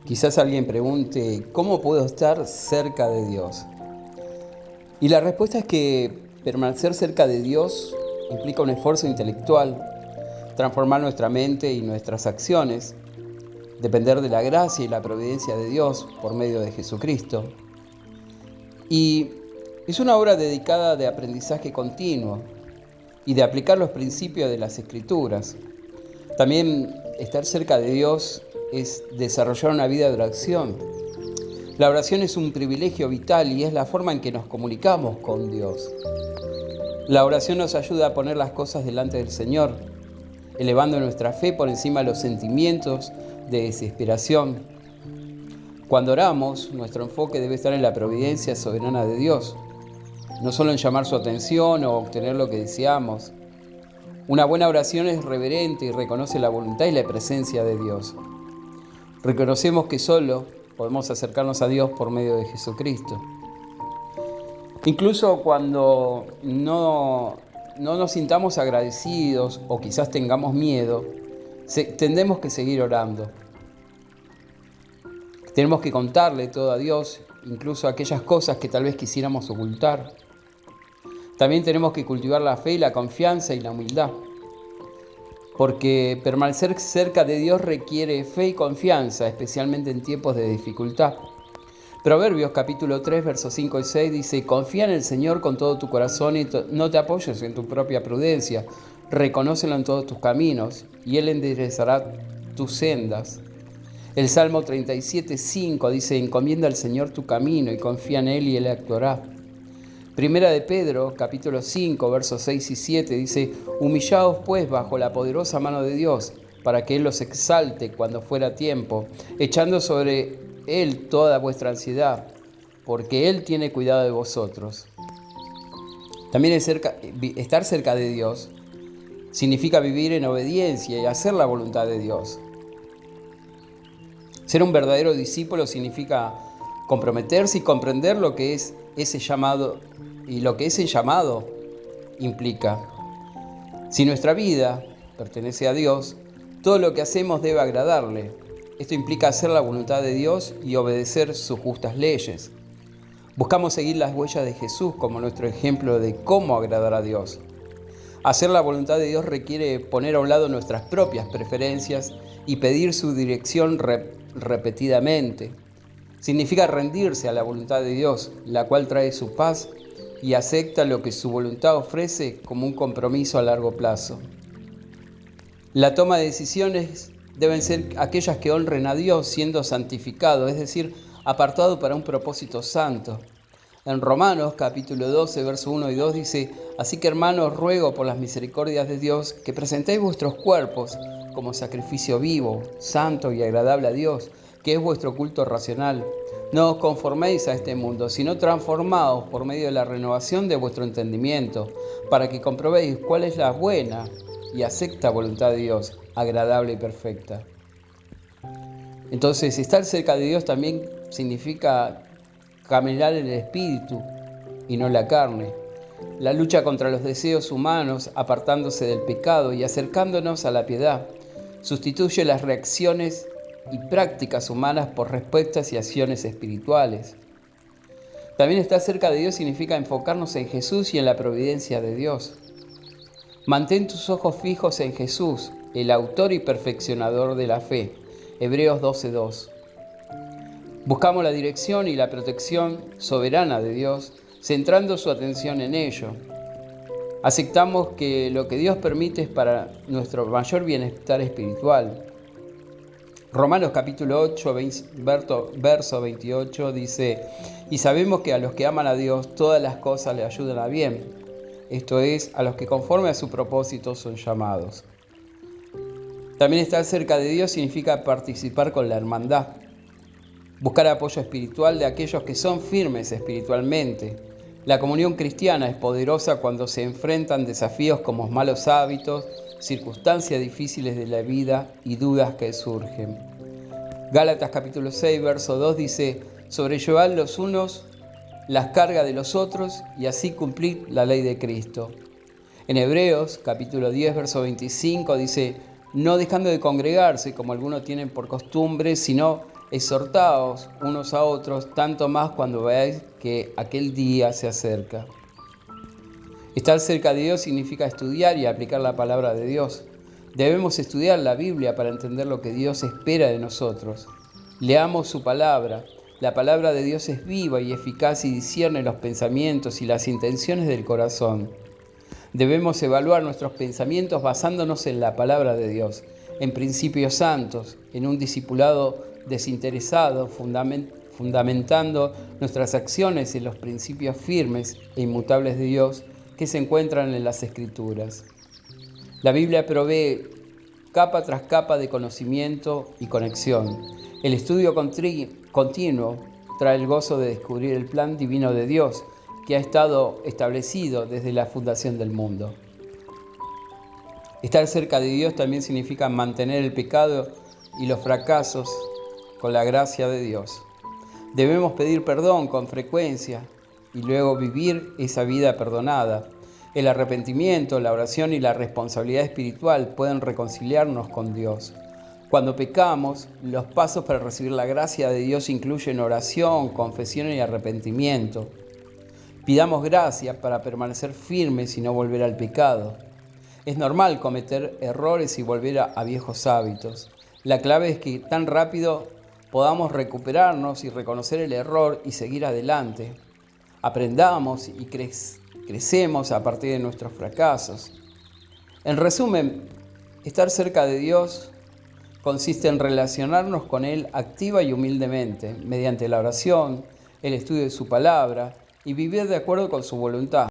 Quizás alguien pregunte, ¿cómo puedo estar cerca de Dios? Y la respuesta es que permanecer cerca de Dios implica un esfuerzo intelectual, transformar nuestra mente y nuestras acciones, depender de la gracia y la providencia de Dios por medio de Jesucristo. Y es una obra dedicada de aprendizaje continuo y de aplicar los principios de las Escrituras. También estar cerca de Dios es desarrollar una vida de oración. La oración es un privilegio vital y es la forma en que nos comunicamos con Dios. La oración nos ayuda a poner las cosas delante del Señor, elevando nuestra fe por encima de los sentimientos de desesperación. Cuando oramos, nuestro enfoque debe estar en la providencia soberana de Dios, no solo en llamar su atención o obtener lo que deseamos. Una buena oración es reverente y reconoce la voluntad y la presencia de Dios. Reconocemos que solo podemos acercarnos a Dios por medio de Jesucristo. Incluso cuando no nos sintamos agradecidos o quizás tengamos miedo, tendremos que seguir orando. Tenemos que contarle todo a Dios, incluso aquellas cosas que tal vez quisiéramos ocultar. También tenemos que cultivar la fe, la confianza y la humildad, porque permanecer cerca de Dios requiere fe y confianza, especialmente en tiempos de dificultad. Proverbios capítulo 3, versos 5 y 6 dice: confía en el Señor con todo tu corazón y no te apoyes en tu propia prudencia. Reconócelo en todos tus caminos y Él enderezará tus sendas. El Salmo 37, 5 dice: encomienda al Señor tu camino y confía en Él y Él actuará. Primera de Pedro, capítulo 5, versos 6 y 7 dice: humillaos pues bajo la poderosa mano de Dios, para que Él los exalte cuando fuera tiempo, echando sobre Él toda vuestra ansiedad, porque Él tiene cuidado de vosotros. También estar cerca de Dios significa vivir en obediencia y hacer la voluntad de Dios. Ser un verdadero discípulo significa comprometerse y comprender lo que es ese llamado y lo que ese llamado implica. Si nuestra vida pertenece a Dios, todo lo que hacemos debe agradarle. Esto implica hacer la voluntad de Dios y obedecer sus justas leyes. Buscamos seguir las huellas de Jesús como nuestro ejemplo de cómo agradar a Dios. Hacer la voluntad de Dios requiere poner a un lado nuestras propias preferencias y pedir su dirección repetidamente. Significa rendirse a la voluntad de Dios, la cual trae su paz y acepta lo que su voluntad ofrece como un compromiso a largo plazo. La toma de decisiones deben ser aquellas que honren a Dios siendo santificado, es decir, apartado para un propósito santo. En Romanos capítulo 12, verso 1 y 2 dice: así que hermanos, ruego por las misericordias de Dios que presentéis vuestros cuerpos como sacrificio vivo, santo y agradable a Dios, que es vuestro culto racional. No os conforméis a este mundo, sino transformaos por medio de la renovación de vuestro entendimiento, para que comprobéis cuál es la buena y acepta voluntad de Dios, agradable y perfecta. Entonces, estar cerca de Dios también significa caminar en el espíritu y no en la carne. La lucha contra los deseos humanos, apartándose del pecado y acercándonos a la piedad, sustituye las reacciones y prácticas humanas por respuestas y acciones espirituales. También estar cerca de Dios significa enfocarnos en Jesús y en la providencia de Dios. Mantén tus ojos fijos en Jesús, el autor y perfeccionador de la fe. Hebreos 12:2. Buscamos la dirección y la protección soberana de Dios, centrando su atención en ello. Aceptamos que lo que Dios permite es para nuestro mayor bienestar espiritual. Romanos capítulo 8, verso 28 dice: y sabemos que a los que aman a Dios todas las cosas le ayudan a bien, esto es, a los que conforme a su propósito son llamados. También estar cerca de Dios significa participar con la hermandad, buscar apoyo espiritual de aquellos que son firmes espiritualmente. La comunión cristiana es poderosa cuando se enfrentan desafíos como malos hábitos, circunstancias difíciles de la vida y dudas que surgen. Gálatas capítulo 6, verso 2 dice: sobrellevad los unos las cargas de los otros y así cumplir la ley de Cristo. En Hebreos capítulo 10, verso 25 dice: no dejando de congregarse como algunos tienen por costumbre, sino Exhortaos unos a otros, tanto más cuando veáis que aquel día se acerca. Estar cerca de Dios significa estudiar y aplicar la palabra de Dios. Debemos estudiar la Biblia para entender lo que Dios espera de nosotros. Leamos su palabra. La palabra de Dios es viva y eficaz y discierne los pensamientos y las intenciones del corazón. Debemos evaluar nuestros pensamientos basándonos en la palabra de Dios, en principios santos, en un discipulado desinteresado, fundamentando nuestras acciones en los principios firmes e inmutables de Dios que se encuentran en las Escrituras. La Biblia provee capa tras capa de conocimiento y conexión. El estudio continuo trae el gozo de descubrir el plan divino de Dios que ha estado establecido desde la fundación del mundo. Estar cerca de Dios también significa mantener el pecado y los fracasos con la gracia de Dios. Debemos pedir perdón con frecuencia y luego vivir esa vida perdonada. El arrepentimiento, la oración y la responsabilidad espiritual pueden reconciliarnos con Dios. Cuando pecamos, los pasos para recibir la gracia de Dios incluyen oración, confesión y arrepentimiento. Pidamos gracia para permanecer firmes y no volver al pecado. Es normal cometer errores y volver a viejos hábitos. La clave es que tan rápido podamos recuperarnos y reconocer el error y seguir adelante. Aprendamos y crecemos a partir de nuestros fracasos. En resumen, estar cerca de Dios consiste en relacionarnos con Él activa y humildemente, mediante la oración, el estudio de su palabra y vivir de acuerdo con su voluntad.